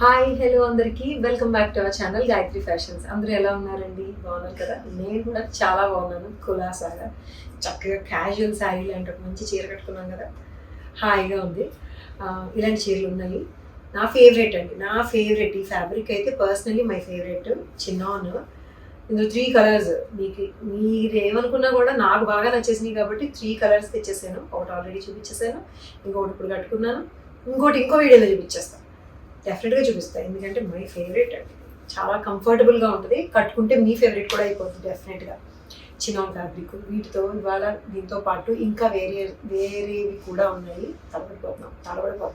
Hi hello అందరికీ welcome back to our channel Gayatri fashions. అందరూ ఎలా ఉన్నారండి? బాగున్నారు కదా? నేను కూడా చాలా బాగున్నాను. కులాసాగా చక్కగా క్యాజువల్ శారీ లాంటి ఒక మంచి చీర కట్టుకున్నాను కదా, హాయిగా ఉంది. ఇలాంటి చీరలు ఉన్నాయి. నా ఫేవరెట్ అండి, నా ఫేవరెట్ ఈ ఫ్యాబ్రిక్ అయితే పర్సనలీ మై ఫేవరెట్ చిన్నాన్. ఇందులో 3 కలర్స్ మీరు ఏమనుకున్నా కూడా నాకు బాగా నచ్చేసినాయి కాబట్టి 3 కలర్స్ తెచ్చేసాను. ఒకటి ఆల్రెడీ చూపించేసాను, ఇంకొకటి ఇప్పుడు కట్టుకున్నాను, ఇంకో వీడియోలో చూపించేస్తాను. డెఫినెట్గా చూపిస్తాను, ఎందుకంటే మై ఫేవరెట్ అండి. చాలా కంఫర్టబుల్గా ఉంటుంది, కట్టుకుంటే మీ ఫేవరెట్ కూడా అయిపోతుంది డెఫినెట్గా. చినాన్ ఫ్యాబ్రిక్ వీటితో ఇవాళ దీంతో పాటు ఇంకా వేరేవి కూడా ఉన్నాయి. తలబడిపోతున్నాం.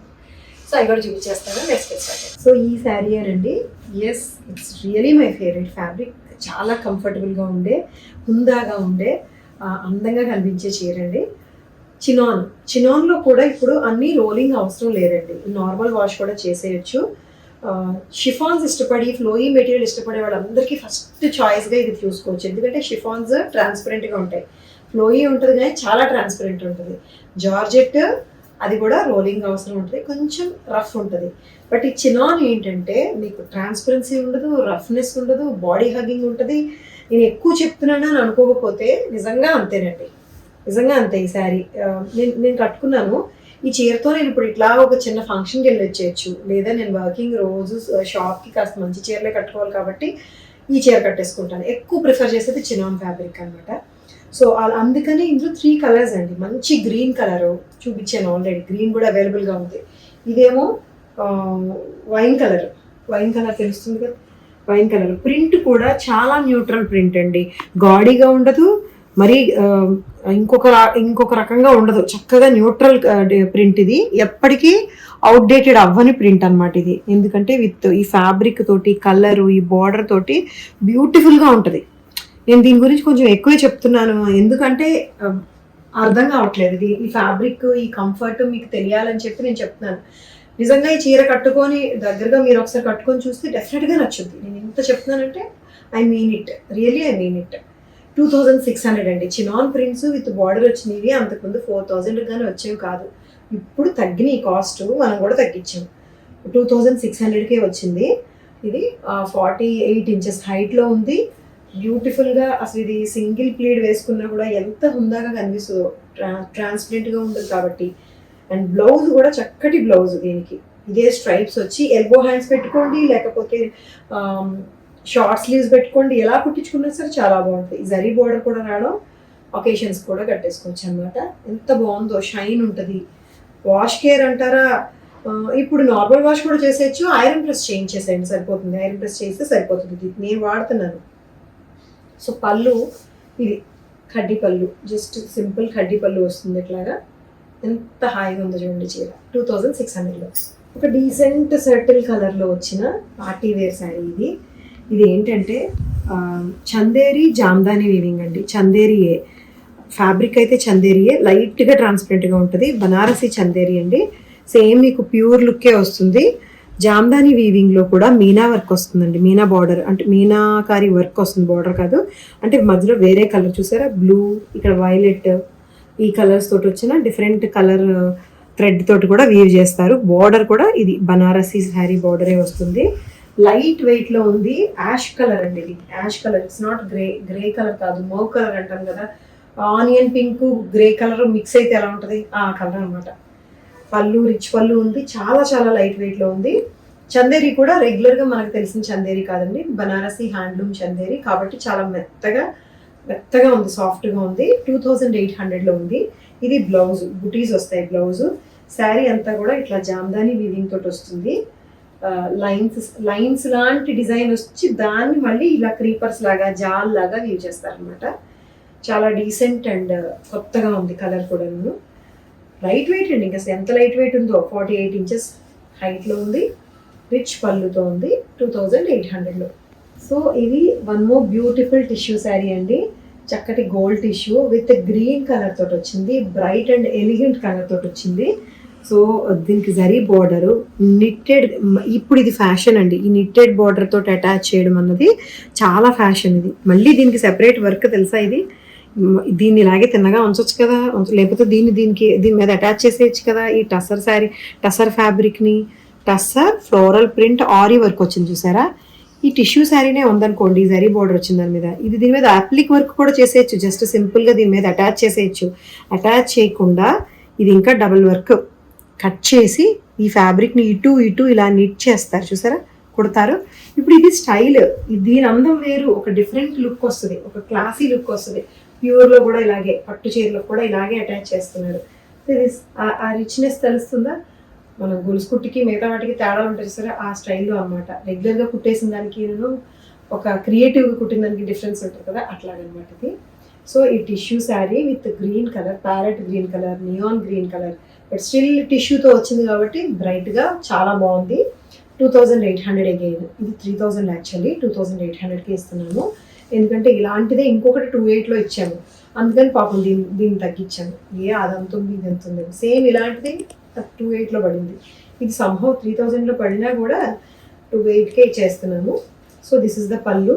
సో అవి కూడా చూపించేస్తాను. Next start. సో ఈ శారీ అండి, yes it's really my favourite fabric. చాలా కంఫర్టబుల్గా ఉండే, హుందాగా ఉండే, అందంగా కనిపించే చీర అండి. చినాన్లో కూడా ఇప్పుడు అన్ని రోలింగ్ అవసరం లేదండి, నార్మల్ వాష్ కూడా చేసేయచ్చు. షిఫాన్స్ ఇష్టపడి, ఫ్లోయీ మెటీరియల్ ఇష్టపడే వాళ్ళందరికీ ఫస్ట్ చాయిస్గా ఇది చూసుకోవచ్చు. ఎందుకంటే షిఫాన్స్ ట్రాన్స్పరెంట్గా ఉంటాయి, ఫ్లోయీ ఉంటుంది కానీ చాలా ట్రాన్స్పరెంట్ ఉంటుంది. జార్జెట్ అది కూడా రోలింగ్ అవసరం ఉంటుంది, కొంచెం రఫ్ ఉంటుంది. బట్ ఈ చినాన్ ఏంటంటే మీకు ట్రాన్స్పరెన్సీ ఉండదు, రఫ్నెస్ ఉండదు, బాడీ హగ్గింగ్ ఉంటుంది. నేను ఎక్కువ చెప్తున్నాను అని అనుకోకపోతే నిజంగా అంతేనండి, నిజంగా అంతే. ఈ శారీ నేను కట్టుకున్నాను. ఈ చీరతో నేను ఇప్పుడు ఇట్లా ఒక చిన్న ఫంక్షన్కి వెళ్ళి వచ్చేయచ్చు, లేదా నేను వర్కింగ్ రోజు షాప్కి కాస్త మంచి చీరలే కట్టుకోవాలి కాబట్టి ఈ చీర కట్టేసుకుంటాను. ఎక్కువ ప్రిఫర్ చేసేది చినాన్ ఫ్యాబ్రిక్ అనమాట. సో అందుకని ఇందులో 3 కలర్స్ అండి. మంచి గ్రీన్ కలరు చూపించాను ఆల్రెడీ, గ్రీన్ కూడా అవైలబుల్గా ఉంది. ఇదేమో వైన్ కలర్ తెలుస్తుంది కదా, వైన్ కలర్. ప్రింట్ కూడా చాలా న్యూట్రల్ ప్రింట్ అండి, గాడీగా ఉండదు, మరి ఇంకొక రకంగా ఉండదు, చక్కగా న్యూట్రల్ ప్రింట్. ఇది ఎప్పటికీ అవుట్డేటెడ్ అవ్వని ప్రింట్ అనమాట ఇది. ఎందుకంటే విత్ ఈ ఫ్యాబ్రిక్ తోటి, కలరు, ఈ బార్డర్ తోటి బ్యూటిఫుల్గా ఉంటుంది. నేను దీని గురించి కొంచెం ఎక్కువే చెప్తున్నాను, ఎందుకంటే అర్థం కావట్లేదు ఇది. ఈ ఫ్యాబ్రిక్, ఈ కంఫర్ట్ మీకు తెలియాలని చెప్పి నేను చెప్తున్నాను. నిజంగా ఈ చీర కట్టుకొని దగ్గరగా మీరు ఒకసారి కట్టుకొని చూస్తే డెఫినెట్గా నచ్చుద్ది. నేను ఎంత చెప్తున్నానంటే I mean it, really I mean it. 2600 అండి. చినాన్ ప్రింట్స్ విత్ బార్డర్ వచ్చినవి అంతకుముందు 4000 కానీ వచ్చేవి కాదు. ఇప్పుడు తగ్గిన ఈ కాస్ట్ మనం కూడా తగ్గించాం, 2600కే వచ్చింది. ఇది 48 ఇంచెస్ హైట్లో ఉంది. బ్యూటిఫుల్గా, అసలు ఇది సింగిల్ ప్లీడ్ వేసుకున్నా కూడా ఎంత హుందాగా కనిపిస్తుందో, ట్రాన్స్పరెంట్గా ఉంటుంది కాబట్టి. అండ్ బ్లౌజ్ కూడా చక్కటి బ్లౌజ్, దీనికి ఇదే స్ట్రైప్స్ వచ్చి ఎల్బో హ్యాండ్స్ పెట్టుకోండి, లేకపోతే షార్ట్ స్లీవ్స్ పెట్టుకోండి, ఎలా కుట్టించుకున్నా సరే చాలా బాగుంటుంది. ఈ జరీ బోర్డర్ కూడా రావడం, ఒకేషన్స్ కూడా కట్టేసుకోవచ్చు అనమాట. ఎంత బాగుందో, షైన్ ఉంటుంది. వాష్ కేర్ అంటారా, ఇప్పుడు నార్మల్ వాష్ కూడా చేసేయచ్చు, ఐరన్ ప్రెస్ చేయించేసేయండి సరిపోతుంది. ఐరన్ ప్రెస్ చేస్తే సరిపోతుంది, ఇది నేను వాడుతున్నాను. సో పళ్ళు ఇది కడ్డీ పళ్ళు, జస్ట్ సింపుల్ కడ్డీ పళ్ళు వస్తుంది. ఇట్లాగా ఎంత హాయిగా ఉందో చూడండి చీర. 2600లో ఒక డీసెంట్ సర్టిల్ కలర్లో వచ్చిన పార్టీ వేర్ శారీ ఇది. ఇది ఏంటంటే చందేరి జామ్దాని వీవింగ్ అండి. చందేరియే ఫ్యాబ్రిక్ అయితే, చందేరియే లైట్గా ట్రాన్స్పరెంట్గా ఉంటుంది. బనారసి చందేరి అండి, సేమ్ మీకు ప్యూర్ లుక్కే వస్తుంది. జామ్దాని వీవింగ్లో కూడా మీనా వర్క్ వస్తుందండి, మీనా బార్డర్ అంటే మీనాకారి వర్క్ వస్తుంది, బార్డర్ కాదు. అంటే మధ్యలో వేరే కలర్ చూసారా, బ్లూ, ఇక్కడ వైలెట్, ఈ కలర్స్ తోటి వచ్చిన డిఫరెంట్ కలర్ థ్రెడ్ తోటి కూడా వీవ్ చేస్తారు. బార్డర్ కూడా ఇది బనారసి శారీ బార్డరే వస్తుంది. లైట్ వెయిట్లో ఉంది. యాష్ కలర్ అండి ఇది, ash colour. It's not grey colour కాదు, మౌ కలర్ అంటాం కదా, onion pink grey colour mix అయితే ఎలా ఉంటుంది ఆ కలర్ అనమాట. పళ్ళు రిచ్ పళ్ళు ఉంది, చాలా చాలా లైట్ వెయిట్లో ఉంది. చందేరి కూడా రెగ్యులర్గా మనకు తెలిసిన చందేరి కాదండి, బనారసి హ్యాండ్లూమ్ చందేరి కాబట్టి చాలా మెత్తగా ఉంది, సాఫ్ట్గా ఉంది. 2800లో ఉంది. ఇది బ్లౌజ్, బుటీస్ వస్తాయి బ్లౌజ్. శారీ అంతా కూడా ఇట్లా జామ్దాని వీవింగ్ తోటి వస్తుంది. లైన్స్ లాంటి డిజైన్ వచ్చి దాన్ని మళ్ళీ ఇలా క్రీపర్స్ లాగా, జాల్ లాగా వీవ్ చేస్తారనమాట. చాలా డీసెంట్ అండ్ కొత్తగా ఉంది కలర్ కూడా. లైట్ వెయిట్ అండి, ఇంకా ఎంత లైట్ వెయిట్ ఉందో. 48 ఇంచెస్ హైట్లో ఉంది, రిచ్ పళ్ళుతో ఉంది, 2800లో. సో ఇది one more beautiful tissue sari అండి. చక్కటి gold tissue with green colour తోటి వచ్చింది, బ్రైట్ అండ్ ఎలిగెంట్ కలర్ తోటి వచ్చింది. సో దీనికి జరీ బార్డరు నిట్టెడ్, ఇప్పుడు ఇది ఫ్యాషన్ అండి. ఈ నిట్టెడ్ బార్డర్ తోటి అటాచ్ చేయడం అన్నది చాలా ఫ్యాషన్. ఇది మళ్ళీ దీనికి సెపరేట్ వర్క్ తెలుసా. ఇది దీన్ని ఇలాగే తిన్నగా ఉంచవచ్చు కదా, లేకపోతే దీని మీద అటాచ్ చేసేయచ్చు కదా. ఈ టసర్ ఫ్యాబ్రిక్ని tussar floral print aari work వచ్చింది చూసారా. ఈ టిష్యూ శారీనే ఉందనుకోండి, జరీ బోర్డర్ వచ్చింది దాని మీద, ఇది దీని మీద అప్లిక్ వర్క్ కూడా చేసేయచ్చు. జస్ట్ సింపుల్గా దీని మీద అటాచ్ చేసేయచ్చు. అటాచ్ చేయకుండా ఇది ఇంకా డబుల్ వర్క్ కట్ చేసి ఈ ఫ్యాబ్రిక్ని ఇటు ఇటు ఇలా నిట్ చేస్తారు చూసారా, కుడతారు. ఇప్పుడు ఇది స్టైల్, దీని అందం వేరు, ఒక డిఫరెంట్ లుక్ వస్తుంది, ఒక క్లాసీ లుక్ వస్తుంది. ప్యూర్లో కూడా ఇలాగే, పట్టు చీరలో కూడా ఇలాగే అటాచ్ చేస్తున్నారు. ఇది ఆ రిచ్నెస్ తెలుస్తుందా. మనం గొలుసు కుట్టికి మిగతా వాటికి తేడా ఉంటుంది సరే, ఆ స్టైల్లో అనమాట. రెగ్యులర్గా కుట్టేసిన దానికి ఒక క్రియేటివ్గా కుట్టిన దానికి డిఫరెన్స్ ఉంటుంది కదా, అట్లాగనమాట ఇది. సో ఈ tissue sari with green colour, parrot green colour, neon green colour, but still టిష్యూతో వచ్చింది కాబట్టి బ్రైట్గా చాలా బాగుంది. 2800 అగైన్, ఇది 3000 యాక్చువల్లీ, 2800కి ఇస్తున్నాను. ఎందుకంటే ఇలాంటిదే ఇంకొకటి 28లో ఇచ్చాము, అందుకని పాపం దీన్ని తగ్గించాను. అది అంత ఉంది, ఇది ఎంత ఉంది, సేమ్ ఇలాంటిది 28లో పడింది. ఇది సంభవ్ 3000లో పడినా కూడా 28కే ఇచ్చేస్తున్నాను. సో దిస్ ఇస్ ద పళ్ళు.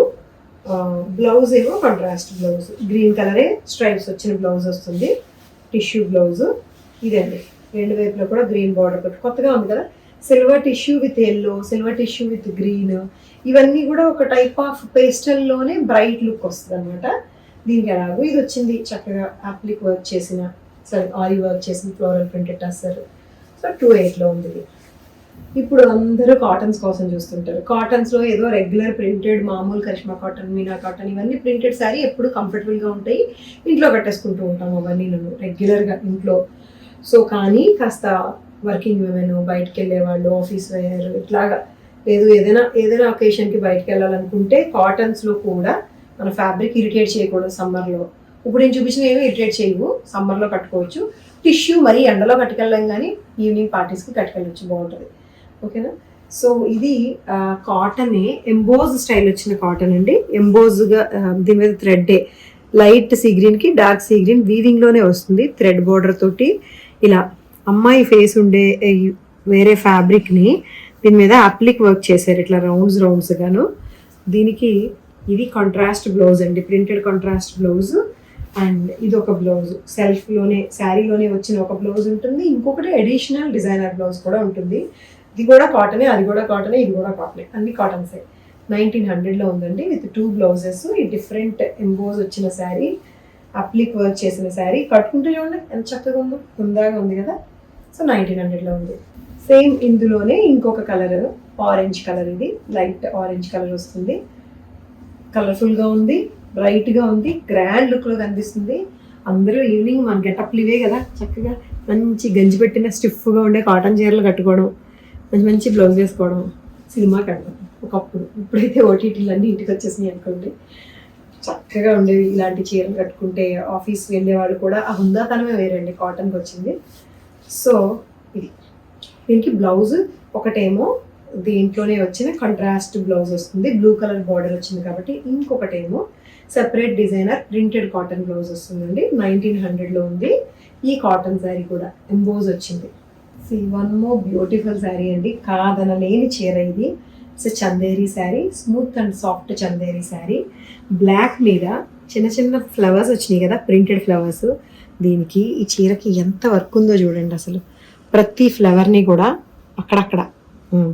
బ్లౌజ్ ఏమో కాంట్రాస్ట్ బ్లౌజ్, గ్రీన్ కలరే స్ట్రైప్స్ వచ్చిన బ్లౌజ్ వస్తుంది, టిష్యూ బ్లౌజ్. ఇదండి, రెండు వైపులో కూడా గ్రీన్ బార్డర్, కొత్తగా ఉంది కదా. Silver tissue with yellow, silver tissue with green, ఇవన్నీ కూడా ఒక టైప్ ఆఫ్ పేస్టల్లోనే బ్రైట్ లుక్ వస్తుంది అనమాట. దీనికి ఎలాగో ఇది వచ్చింది చక్కగా అప్లిక్ వర్క్ చేసిన, సారీ ఆరీ వర్క్ చేసిన ఫ్లోరల్ ప్రింటెడ్ టస్సర్. సో 28లో ఉంది. ఇప్పుడు అందరూ కాటన్స్ కోసం చూస్తుంటారు. కాటన్స్లో ఏదో రెగ్యులర్ ప్రింటెడ్, మామూలు కరిష్మా కాటన్, మీనా కాటన్, ఇవన్నీ ప్రింటెడ్ శారీ ఎప్పుడు కంఫర్టబుల్గా ఉంటాయి, ఇంట్లో కట్టేసుకుంటూ ఉంటాము అవన్నీ నేను రెగ్యులర్గా ఇంట్లో. సో కానీ కాస్త వర్కింగ్ విమెన్, బయటకు వెళ్ళే వాళ్ళు, ఆఫీస్ వేర్, ఇట్లాగా లేదు ఏదైనా ఒకేషన్కి బయటకు వెళ్ళాలనుకుంటే కాటన్స్లో కూడా మన ఫ్యాబ్రిక్ ఇరిటేట్ చేయకూడదు సమ్మర్లో. ఇప్పుడు నేను చూపించిన ఏమీ ఇరిటేట్ చేయవు, సమ్మర్లో కట్టుకోవచ్చు. టిష్యూ మరీ ఎండలో కట్టుకెళ్ళాం, కానీ ఈవినింగ్ పార్టీస్కి కట్టుకెళ్ళచ్చు, బాగుంటుంది. ఓకేనా. సో ఇది కాటనే, ఎంబోజ్ స్టైల్ వచ్చిన కాటన్ అండి. ఎంబోజ్గా దీని మీద థ్రెడ్డే, లైట్ సీ గ్రీన్కి డార్క్ సీ గ్రీన్ వీవింగ్లోనే వస్తుంది, థ్రెడ్ బోర్డర్ తోటి. ఇలా అమ్మాయి ఫేస్ ఉండే వేరే ఫ్యాబ్రిక్ని దీని మీద అప్లిక్ వర్క్ చేశారు, ఇట్లా రౌండ్స్ గాను. దీనికి ఇది కాంట్రాస్ట్ బ్లౌజ్ అండి, ప్రింటెడ్ కాంట్రాస్ట్ బ్లౌజ్. అండ్ ఇది ఒక బ్లౌజ్, సెల్ఫ్లోనే శారీలోనే వచ్చిన ఒక బ్లౌజ్ ఉంటుంది, ఇంకొకటి అడిషనల్ డిజైనర్ బ్లౌజ్ కూడా ఉంటుంది. ఇది కూడా కాటనే, అది కూడా కాటనే, ఇది కూడా కాటనే, అన్ని కాటన్సే. 1900లో ఉందండి, విత్ 2 బ్లౌజెస్. ఈ డిఫరెంట్ ఎంబోజ్ వచ్చిన శారీ, అప్లిక్ వర్క్ చేసిన శారీ, కట్టుకుంటే చూడండి ఎంత చక్కగా ఉందో, ఉందాగా ఉంది కదా. సో 1900లో ఉంది. సేమ్ ఇందులోనే ఇంకొక కలర్, ఆరెంజ్ కలర్, ఇది లైట్ ఆరెంజ్ కలర్ వస్తుంది. కలర్ఫుల్గా ఉంది, బ్రైట్గా ఉంది, గ్రాండ్ లుక్లో కనిపిస్తుంది. అందరూ ఈవినింగ్ మన గెటప్లు ఇవే కదా, చక్కగా మంచి గంజి పెట్టిన స్టిఫ్గా ఉండే కాటన్ చీరలు కట్టుకోవడం, మంచి బ్లౌజ్ వేసుకోవడం, సినిమా కట్టడం ఒకప్పుడు. ఇప్పుడైతే ఓటీటీలు అన్నీ ఇంటికి వచ్చేసినాయి అనుకోండి. చక్కగా ఉండేవి ఇలాంటి చీరలు కట్టుకుంటే. ఆఫీస్కి వెళ్ళేవాళ్ళు కూడా ఆ హుందాతనమే వేరండి, కాటన్కి వచ్చింది. సో ఇది దీనికి బ్లౌజ్ ఒకటేమో దీంట్లోనే వచ్చిన కాంట్రాస్ట్ బ్లౌజ్ వస్తుంది, బ్లూ కలర్ బార్డర్ వచ్చింది కాబట్టి. ఇంకొకటేమో separate designer printed cotton blouse వస్తుందండి. 1900లో ఉంది. ఈ కాటన్ శారీ కూడా ఎంబోజ్ వచ్చింది. వన్ మోర్ బ్యూటిఫుల్ శారీ అండి, కాదనలేని చీర ఇది. It's Chanderi sari, smooth and soft Chanderi sari. Black మీద చిన్న చిన్న ఫ్లవర్స్ వచ్చినాయి కదా, ప్రింటెడ్ ఫ్లవర్స్. దీనికి ఈ చీరకి ఎంత వర్క్ ఉందో చూడండి అసలు. ప్రతి ఫ్లవర్ని కూడా అక్కడక్కడ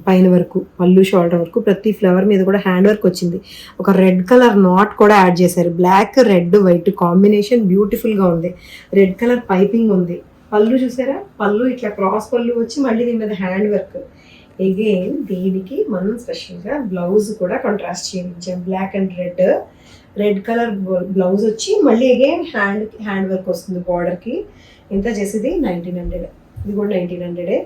పైన వరకు, పళ్ళు షోల్డర్ వరకు ప్రతి ఫ్లవర్ మీద కూడా హ్యాండ్ వర్క్ వచ్చింది. ఒక రెడ్ కలర్ నాట్ కూడా యాడ్ చేశారు, బ్లాక్ రెడ్ వైట్ కాంబినేషన్ బ్యూటిఫుల్గా ఉంది. రెడ్ కలర్ పైపింగ్ ఉంది. పళ్ళు చూసారా, పళ్ళు ఇట్లా క్రాస్ పళ్ళు వచ్చి మళ్ళీ దీని మీద హ్యాండ్ వర్క్. అగైన్ దీనికి మనం స్పెషల్గా బ్లౌజ్ కూడా కాంట్రాస్ట్ చేయించాం, black and red colour blouse వచ్చి మళ్ళీ అగైన్ హ్యాండ్ వర్క్ వస్తుంది బార్డర్కి. ఎంత చేసేది 1900. ఇది కూడా 1900.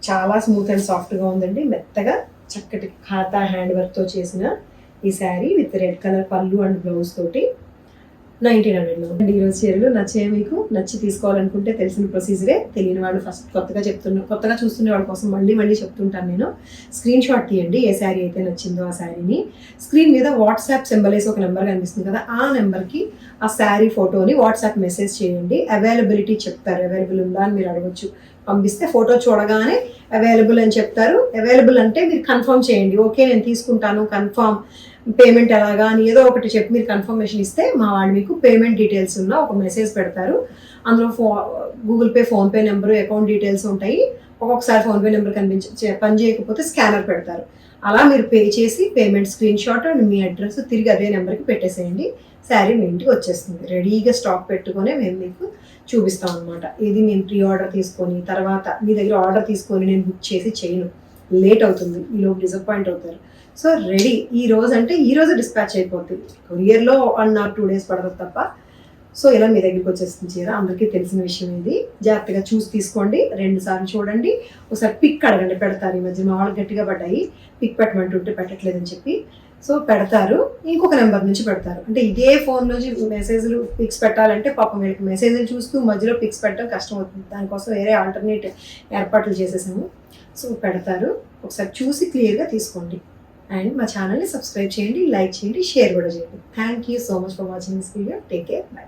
చాలా స్మూత్ అండ్ సాఫ్ట్గా ఉందండి, మెత్తగా చక్కటి ఖాతా హ్యాండ్ వర్క్తో చేసిన ఈ శారీ విత్ రెడ్ కలర్ పళ్ళు అండ్ బ్లౌజ్ తోటి 1900లో. ఈరోజు చీరలు నచ్చే మీకు, నచ్చి తీసుకోవాలనుకుంటే తెలిసిన ప్రొసీజరే. తెలియని వాళ్ళు ఫస్ట్ కొత్తగా చూస్తున్న వాళ్ళ కోసం మళ్ళీ చెప్తుంటాను నేను. స్క్రీన్ షాట్ తీయండి, ఏ శారీ అయితే నచ్చిందో ఆ శారీని. స్క్రీన్ మీద వాట్సాప్ సింబల్ వేసి ఒక నెంబర్ కనిపిస్తుంది కదా, ఆ నెంబర్కి ఆ శారీ ఫోటోని వాట్సాప్ మెసేజ్ చేయండి. అవైలబిలిటీ చెప్తారు, అవైలబుల్ ఉందా అని మీరు అడగచ్చు. పంపిస్తే ఫోటో చూడగానే అవైలబుల్ అని చెప్తారు. అవైలబుల్ అంటే మీరు కన్ఫర్మ్ చేయండి, ఓకే నేను తీసుకుంటాను, కన్ఫర్మ్ పేమెంట్ ఎలాగా అని ఏదో ఒకటి చెప్పి మీరు కన్ఫర్మేషన్ ఇస్తే మా వాళ్ళు మీకు పేమెంట్ డీటెయిల్స్ ఉన్న ఒక మెసేజ్ పెడతారు. అందులో Google pay, PhonePe number, account details ఉంటాయి. ఒక్కొక్కసారి ఫోన్పే నెంబర్ పని చేయకపోతే స్కానర్ పెడతారు. అలా మీరు పే చేసి payment screen shot and me address తిరిగి అదే నెంబర్కి పెట్టేసేయండి. శారీ మీ ఇంటికి వచ్చేస్తుంది. రెడీగా స్టాక్ పెట్టుకొని మేము మీకు చూపిస్తాం అనమాట. ఇది నేను ప్రీ ఆర్డర్ తీసుకొని తర్వాత మీ దగ్గర ఆర్డర్ తీసుకొని నేను బుక్ చేసి చేయను, లేట్ అవుతుంది, ఈలోపు డిసప్పాయింట్ అవుతారు. సో రెడీ ఈ రోజు అంటే ఈ రోజు డిస్పాచ్ అయిపోతుంది. కొరియర్లో 1 or 2 days పడుతుంది తప్ప. సో ఇలా మీ దగ్గరికి వచ్చేస్తుంది చీర. అందరికీ తెలిసిన విషయం ఇది. జాగ్రత్తగా చూసి తీసుకోండి, 2 సార్లు చూడండి, ఒకసారి పిక్ అడగండి. పెడతారు, ఈ మధ్య మామూలు గట్టిగా పడ్డాయి, పిక్ పెట్టమంటుంటే పెట్టట్లేదని చెప్పి. సో పెడతారు, ఇంకొక నెంబర్ నుంచి పెడతారు. అంటే ఇదే ఫోన్ నుంచి మెసేజ్లు పిక్స్ పెట్టాలంటే పాపం వీళ్ళకి మెసేజ్లు చూస్తూ మధ్యలో పిక్స్ పెట్టడం కష్టం అవుతుంది. దానికోసం వేరే ఆల్టర్నేట్ ఏర్పాట్లు చేసేసాము. సో పెడతారు, ఒకసారి చూసి క్లియర్గా తీసుకోండి. అండ్ మా ఛానల్ని సబ్స్క్రైబ్ చేయండి, లైక్ చేయండి, షేర్ కూడా చేయండి. Thank you so much for watching this video. Take care, by.